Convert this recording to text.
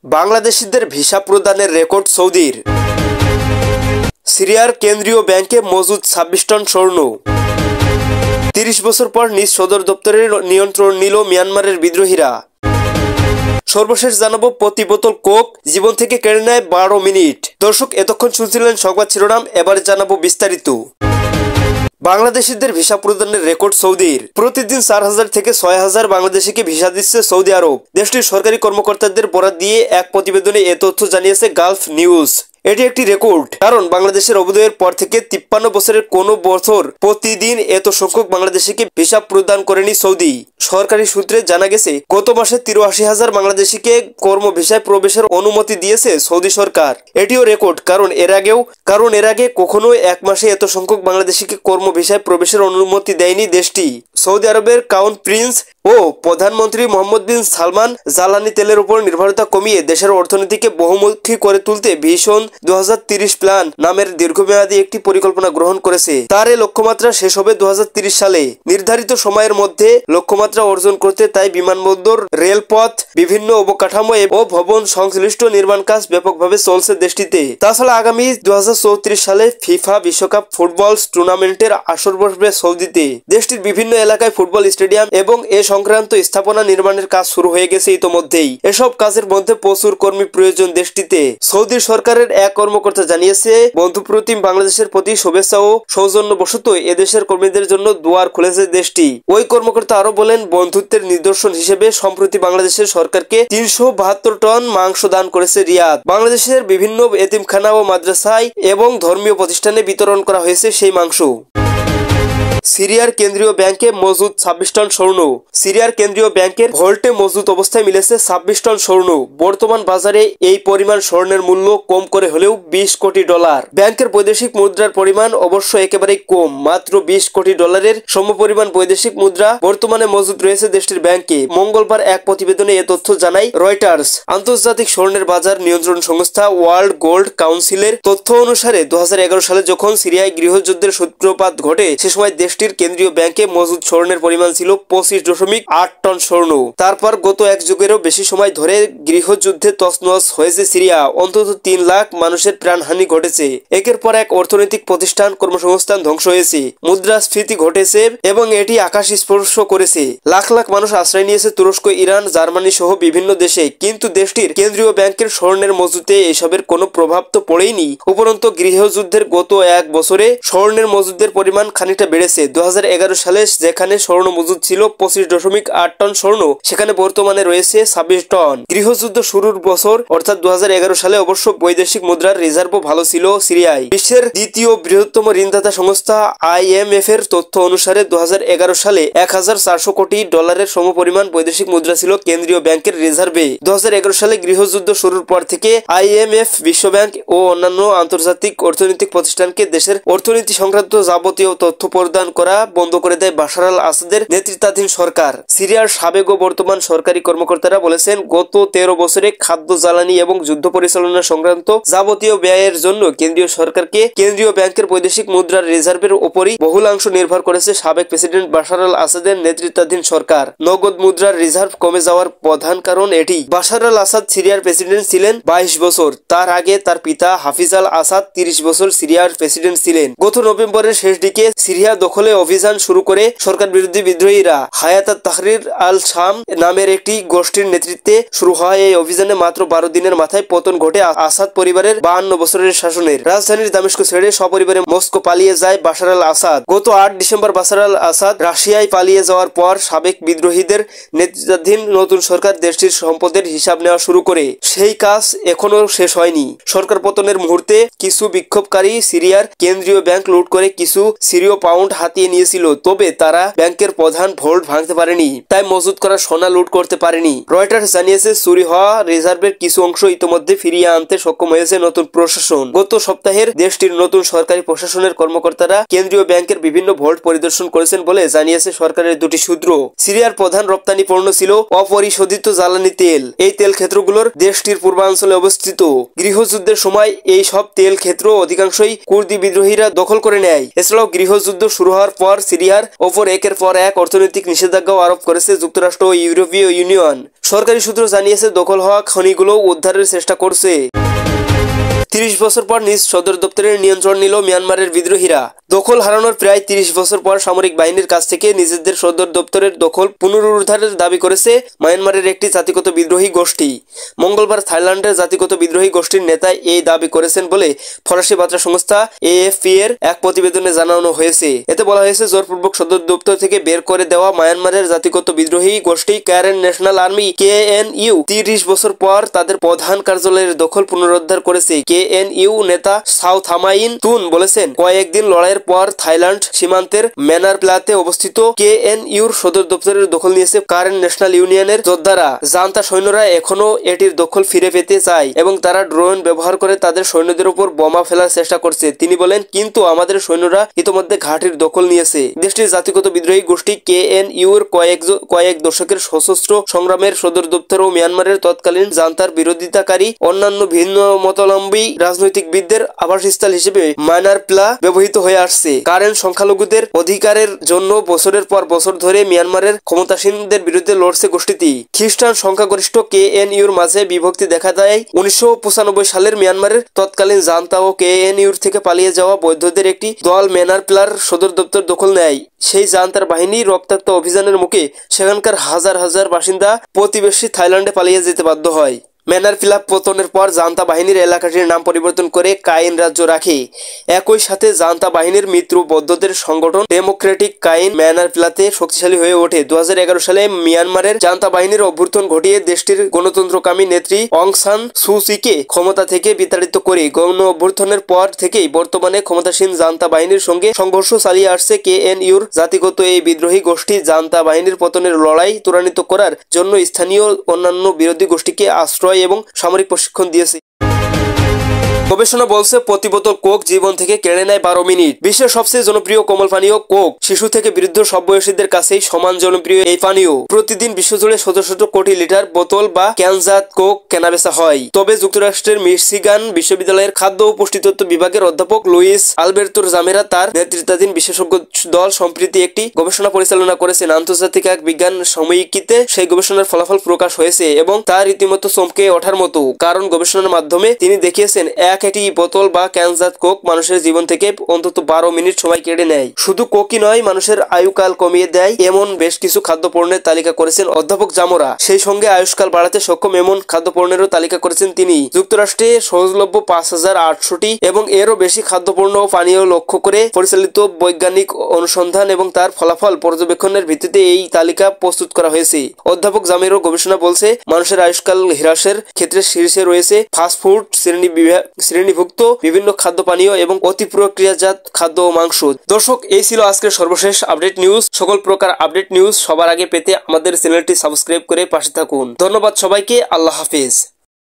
বাংলাদেশিদের ভিসা প্রদানের রেকর্ড সৌদির। সিরিয়ার কেন্দ্রীয় ব্যাংকে মজুদ ২৬ টন স্বর্ণ। ৩০ বছর পর নিজ সদর দপ্তরের নিয়ন্ত্রণ নিল মিয়ানমারের বিদ্রোহীরা। সর্বশেষ জানাবো, প্রতি বোতল কোক জীবন থেকে কেড়ে নেয় ১২ মিনিট। দর্শক, এতক্ষণ শুনছিলেন সংবাদ শিরোনাম, এবারে জানাবো বিস্তারিত। বাংলাদেশিদের ভিসা প্রদানের রেকর্ড সৌদির। প্রতিদিন ৪,০০০ থেকে ৬,০০০ বাংলাদেশিকে ভিসা দিচ্ছে সৌদি আরব। দেশটির সরকারি কর্মকর্তাদের বরাত দিয়ে এক প্রতিবেদনে এ তথ্য জানিয়েছে গালফ নিউজ। এটি একটি রেকর্ড, কারণ বাংলাদেশের অভ্যুদয়ের পর থেকে ৫৩ বছরের কোনো বছর প্রতিদিন এত সংখ্যক বাংলাদেশিকে ভিসা প্রদান করেনি সৌদি। সরকারি সূত্রে জানা গেছে, গত মাসে ৮৩,০০০ বাংলাদেশিকে কর্ম ভিসায় প্রবেশের অনুমতি দিয়েছে সৌদি সরকার। এটিও রেকর্ড, কারণ এর আগে কখনো এক মাসে এত সংখ্যক বাংলাদেশিকে কর্ম ভিসায় প্রবেশের অনুমতি দেয়নি দেশটি। সৌদি আরবের ক্রাউন প্রিন্স ও প্রধানমন্ত্রী মোহাম্মদ বিন সালমান জ্বালানি তেলের উপর নির্ভরতা কমিয়ে দেশের অর্থনীতিকে বহুমুখী করে তুলতে ভিশন ২০৩০ প্ল্যান নামের দীর্ঘমেয়াদী একটি পরিকল্পনা গ্রহণ করেছে। তার এই লক্ষ্যমাত্রা শেষ হবে ২০৩০ সালে। নির্ধারিত সময়ের মধ্যে লক্ষ্যমাত্রা অর্জন করতে তাই বিমানবন্দর, রেলপথ, বিভিন্ন অবকাঠামো ও ভবন সংশ্লিষ্ট নির্মাণ কাজ ব্যাপকভাবে চলছে দেশটিতে। তাছাড়া আগামী ২০৩৪ সালে ফিফা বিশ্বকাপ ফুটবল টুর্নামেন্টের আসর বসবে সৌদিতে। দেশটির বিভিন্ন এলাকায় ফুটবল স্টেডিয়াম এবং এ সংক্রান্ত স্থাপনা নির্মাণের কাজ শুরু হয়ে গেছে ইতোমধ্যেই। এসব কাজের মধ্যে প্রচুর কর্মী প্রয়োজন দেশটিতে। সৌদি সরকারের এক কর্মকর্তা জানিয়েছে, বন্ধুপ্রতিম বাংলাদেশের প্রতি শুভেচ্ছা ও সৌজন্যবশত এদেশের কর্মীদের জন্য দুয়ার খুলেছে দেশটি। ওই কর্মকর্তা আরো বলেন, বন্ধুত্বের নিদর্শন হিসেবে সম্প্রতি বাংলাদেশের সরকারকে ৩৭২ টন মাংস দান করেছে রিয়াদ। বাংলাদেশের বিভিন্ন এতিমখানা ও মাদ্রাসায় এবং ধর্মীয় প্রতিষ্ঠানে বিতরণ করা হয়েছে সেই মাংস। সিরিয়ার কেন্দ্রীয় ব্যাংকে মজুদ ২৬ টন স্বর্ণ। সিরিয়ার কেন্দ্রীয় ব্যাংকের ভল্টে মজুদ অবস্থায় মিলেছে ২৬ টন স্বর্ণ। বর্তমান বাজারে এই পরিমাণ স্বর্ণের মূল্য কম করে হলেও ২০ কোটি ডলার। ব্যাংকের বৈদেশিক মুদ্রার পরিমাণ অবশ্য একেবারেই কম, মাত্র ২০ কোটি ডলারের সমপরিমাণ বৈদেশিক মুদ্রা বর্তমানে মজুদ রয়েছে দেশটির ব্যাংকে। মঙ্গলবার এক প্রতিবেদনে এ তথ্য জানায় রয়টার্স। আন্তর্জাতিক স্বর্ণের বাজার নিয়ন্ত্রণ সংস্থা ওয়ার্ল্ড গোল্ড কাউন্সিলের তথ্য অনুসারে ২০১১ সালে যখন সিরিয়ায় গৃহযুদ্ধের সূত্রপাত ঘটে, সে সময় দেশটির কেন্দ্রীয় ব্যাংকে মজুদ স্বর্ণের পরিমাণ ছিল ২৫.৮ টন স্বর্ণ। তারপর গত এক যুগেরও বেশি সময় ধরে গৃহযুদ্ধে তছনছ হয়েছে সিরিয়া। অন্তত ৩ লাখ মানুষের প্রাণহানি ঘটেছে। একের পর এক অর্থনৈতিক প্রতিষ্ঠান, কর্মসংস্থান ধ্বংস হয়েছে, মুদ্রাস্ফীতি ঘটেছে এবং এটি আকাশ স্পর্শ করেছে। লাখ লাখ মানুষ আশ্রয় নিয়েছে তুরস্ক, ইরান, জার্মানি সহ বিভিন্ন দেশে। কিন্তু দেশটির কেন্দ্রীয় ব্যাংকের স্বর্ণের মজুদে এসবের কোনো প্রভাব তো পড়েইনি। উপরন্তু গৃহযুদ্ধের গত এক বছরে স্বর্ণের মজুদের পরিমাণ খানিকটা বেড়েছে। ২০১১ সালে যেখানে স্বর্ণ মজুদ ছিল ২৫.৮ টন স্বর্ণ, সেখানে বর্তমানে রয়েছে ২৬ টন। গৃহযুদ্ধ শুরুর বছর অর্থাৎ ২০১১ সালে অবশ্য বৈদেশিক মুদ্রার রিজার্ভও ভালো ছিল সিরিয়ায়। বিশ্বের দ্বিতীয় বৃহত্তম ঋণদাতা সংস্থা IMF এর তথ্য অনুসারে ২০১১ সালে ১,৪০০ কোটি ডলারের সমপরিমাণ বৈদেশিক মুদ্রা ছিল কেন্দ্রীয় ব্যাংকের রিজার্ভে। ২০১১ সালে গৃহযুদ্ধ শুরুর পর থেকে IMF, বিশ্বব্যাংক ও অন্যান্য আন্তর্জাতিক অর্থনৈতিক প্রতিষ্ঠানকে দেশের অর্থনীতি সংক্রান্ত যাবতীয় তথ্য প্রদান করা বন্ধ করে দেয় বাশার আল আসাদের নেতৃত্বাধীন সরকার। সিরিয়ার সাবেক ও বর্তমান সরকারি কর্মকর্তারা বলেছেন, গত ১৩ বছরে খাদ্য, জ্বালানি এবং যুদ্ধ পরিচালনা সংক্রান্ত যাবতীয় ব্যয়ের জন্য কেন্দ্রীয় সরকারকে কেন্দ্রীয় ব্যাংকের বৈদেশিক মুদ্রার রিজার্ভের উপরই বহুলাংশ নির্ভর করেছে সাবেক প্রেসিডেন্ট বাশার আল আসাদের নেতৃত্বাধীন সরকার। নগদ মুদ্রার রিজার্ভ কমে যাওয়ার প্রধান কারণ এটি। বাশার আল আসাদ সিরিয়ার প্রেসিডেন্ট ছিলেন ২২ বছর। তার আগে তার পিতা হাফিজ আল আসাদ ৩০ বছর সিরিয়ার প্রেসিডেন্ট ছিলেন। গত নভেম্বরের শেষ দিকে সিরিয়া দখলে অভিযান শুরু করে সরকার বিরোধী বিদ্রোহীরা হায়াত তাহরির আল শাম নামের একটি গোষ্ঠীর নেতৃত্বে শুরু হয় এই অভিযানে মাত্র ১২ দিনের মাথায় পতন ঘটে আসাদ পরিবারের ৫২ বছরের শাসনের। রাজধানীর দামেস্ক ছেড়ে সপরিবারে মস্কো পালিয়ে যায় বাশার আল আসাদ। গত ৮ ডিসেম্বর বাশার আল আসাদ রাশিয়ায় পালিয়ে যাওয়ার পর সাবেক বিদ্রোহীদের নেতৃত্বাধীন নতুন সরকার দেশটির সম্পদের হিসাব নেওয়া শুরু করে। সেই কাজ এখনো শেষ হয়নি। সরকার পতনের মুহূর্তে কিছু বিক্ষোভকারী সিরিয়ার কেন্দ্রীয় ব্যাংক লুট করে কিছু সিরীয় পাউন্ড হাতিয়ে নিয়েছিল, তবে তারা ব্যাংকের প্রধান ভল্ট ভাঙতে পারেনি, তাই মজুত করা সোনা লুট করতে পারেনি। রয়টার্স জানিয়েছে, চুরি হওয়া রিজার্ভের কিছু অংশ ইতিমধ্যে ফিরিয়ে আনতে সক্ষম হয়েছে নতুন প্রশাসন। গত সপ্তাহের দেশটির নতুন সরকারি প্রশাসনের কর্মকর্তারা কেন্দ্রীয় ব্যাংকের বিভিন্ন ভল্ট পরিদর্শন করেছেন বলে জানিয়েছে সরকারের দুটি সূত্র। সিরিয়ার প্রধান রপ্তানি পণ্য ছিল অপরিশোধিত জ্বালানি তেল। এই তেল ক্ষেত্রগুলোর দেশটির পূর্বাঞ্চলে অবস্থিত। গৃহযুদ্ধের সময় এই সব তেল ক্ষেত্র অধিকাংশই কুর্দি বিদ্রোহীরা দখল করে নেয়। এছাড়াও গৃহযুদ্ধ শুরু হওয়ার পর সিরিয়ার ওপর একের পর এক অর্থনৈতিক নিষেধাজ্ঞাও আরোপ করেছে যুক্তরাষ্ট্র ও ইউরোপীয় ইউনিয়ন। সরকারি সূত্র জানিয়েছে দখল হওয়া খনিগুলো উদ্ধারের চেষ্টা করছে। 30 বছর পর নিজ সদর দপ্তরের নিয়ন্ত্রণ নিল মিয়ানমারের বিদ্রোহীরা। দখল হারানোর প্রায় 30 বছর পর সামরিক বাহিনীর কাছ থেকে নিজেদের সদর দপ্তরের দখল পুনরুদ্ধারের দাবি করেছে মায়ানমারের একটি জাতিগত বিদ্রোহী গোষ্ঠী। মঙ্গলবার থাইল্যান্ডের জাতিগত বিদ্রোহী গোষ্ঠীর নেতা এই দাবি করেছেন বলে ফরাসি বার্তা সংস্থা AFP এর এক প্রতিবেদনে জানানো হয়েছে। এতে বলা হয়েছে জোরপূর্বক সদর দপ্তর থেকে বের করে দেওয়া মায়ানমারের জাতিগত বিদ্রোহী গোষ্ঠী কারেন ন্যাশনাল আর্মি KNU 30 বছর পর তাদের প্রধান কার্যালয়ের দখল পুনরুদ্ধার করেছে। KNU নেতা সাউ থামাইন তুন বলেছেন, কয়েকদিন লড়াইয়ের পর থাইল্যান্ড সীমান্তের ম্যানার প্লাতে অবস্থিত KNUর সদর দপ্তরের দখল নিয়েছে কারেন ন্যাশনাল ইউনিয়নের যোদ্ধারা। জান্তা সৈন্যরা এখনো এটির দখল ফিরে পেতে চায় এবং তারা ড্রোন ব্যবহার করে তাদের সৈন্যদের উপর বোমা ফেলার চেষ্টা করছে। তিনি বলেন, কিন্তু আমাদের সৈন্যরা ইতোমধ্যে ঘাটির দখল নিয়েছে। দেশটির জাতিগত বিদ্রোহী গোষ্ঠী KNUর কয়েক দশকের সশস্ত্র সংগ্রামের সদর দপ্তর ও মিয়ানমারের তৎকালীন জান্তার বিরোধিতাকারী অন্যান্য ভিন্ন মতাবলম্বী রাজনৈতিকবিদদের আবাসস্থল হিসেবে মায়ানার প্লা ব্যবহৃত হয়ে আসছে। কারেন সংখ্যালঘুদের অধিকারের জন্য বছরের পর বছর ধরে মিয়ানমারের ক্ষমতাসীনদের বিরুদ্ধে লড়ছে গোষ্ঠীটি। খ্রিস্টান সংখ্যাগরিষ্ঠ KNUর মাঝে বিভক্তি দেখা দেয় 1995 সালের মিয়ানমারের তৎকালীন জান্তা ও KNUর থেকে পালিয়ে যাওয়া বৌদ্ধদের একটি দল ম্যানার প্লার সদর দপ্তর দখল নেয়। সেই জান্তার বাহিনী রক্তাক্ত অভিযানের মুখে সেখানকার হাজার হাজার বাসিন্দা প্রতিবেশী থাইল্যান্ডে পালিয়ে যেতে বাধ্য হয়। ম্যানার প্লা পতনের পর জান্তা বাহিনীর এলাকাটির নাম পরিবর্তন করে কাইন রাজ্য রাখে। একই সাথে জান্তা বাহিনীর মিত্র বৌদ্ধদের সংগঠন ডেমোক্রেটিক কাইন ম্যানার প্লাতে শক্তিশালী হয়ে ওঠে। 2011 সালে মিয়ানমারের জান্তা বাহিনীর অভ্যুত্থান ঘটিয়ে দেশটির গণতন্ত্রকামী নেত্রী অং সান সু চিকে ক্ষমতা থেকে বিতাড়িত করে গণ অভ্যুত্থানের পর থেকেই বর্তমানে ক্ষমতাসীন জান্তা বাহিনীর সঙ্গে সংঘর্ষ চালিয়ে আসছে KNUর জাতিগত এই বিদ্রোহী গোষ্ঠী। জান্তা বাহিনীর পতনের লড়াই ত্বরান্বিত করার জন্য স্থানীয় অন্যান্য বিরোধী গোষ্ঠীকে আশ্রয় এবং সামরিক প্রশিক্ষণ দিয়েছে। গবেষণা বলছে প্রতি বোতল কোক জীবন থেকে কেড়ে নেয় 12 মিনিট। বিশ্বের সবচেয়ে জনপ্রিয় কোমল পানীয় কোক শিশু থেকে বৃদ্ধ সব বয়সীদের কাছেই সমান জনপ্রিয় এই পানীয়। প্রতিদিন বিশ্বজুড়ে শত শত কোটি লিটার বোতল বা ক্যানজাত কোক কেনাবেচা হয়। তবে যুক্তরাষ্ট্রের মিশিগান বিশ্ববিদ্যালয়ের খাদ্য ও পুষ্টিতত্ত্ব বিভাগের অধ্যাপক লুইস আলবের্তো জামেরা তার নেতৃত্বাধীন বিশেষজ্ঞ দল সম্প্রতি একটি গবেষণা পরিচালনা করেছেন। আন্তর্জাতিক এক বিজ্ঞান সাময়িকীতে সেই গবেষণার ফলাফল প্রকাশ হয়েছে এবং তা রীতিমতো চমকে ওঠার মতো, কারণ গবেষণার মাধ্যমে তিনি দেখিয়েছেন একটি বোতল বা ক্যানজাত কোক মানুষের জীবন থেকে অন্তত 12 মিনিট সময় কেড়ে নেয়। শুধু কোকই নয়, মানুষের আয়ুকাল কমিয়ে দেয় এমন বেশ কিছু খাদ্যপণ্যের তালিকা করেছেন অধ্যাপক জামোরা। সেই সঙ্গে আয়ুষ্কাল বাড়াতে সক্ষম এমন খাদ্যপণ্যেরও তালিকা করেছেন তিনি। যুক্তরাষ্ট্রে সহজলভ্য 5800টি এবং এরও বেশি খাদ্যপণ্য ও পানীয় লক্ষ্য করে পরিচালিত বৈজ্ঞানিক অনুসন্ধান এবং তার ফলাফল পর্যবেক্ষণের ভিত্তিতে এই তালিকা প্রস্তুত করা হয়েছে। অধ্যাপক জামেরও গবেষণা বলছে মানুষের আয়ুষ্কাল হ্রাসের ক্ষেত্রে শীর্ষে রয়েছে ফাস্টফুড শ্রেণীভুক্ত বিভিন্ন খাদ্য পানীয় এবং অতি প্রক্রিয়াজাত খাদ্য ও মাংস। দর্শক, এই ছিল আজকের সর্বশেষ আপডেট নিউজ। সকল প্রকার আপডেট নিউজ সবার আগে পেতে আমাদের চ্যানেলটি সাবস্ক্রাইব করে পাশে থাকুন। ধন্যবাদ সবাইকে। আল্লাহ হাফেজ।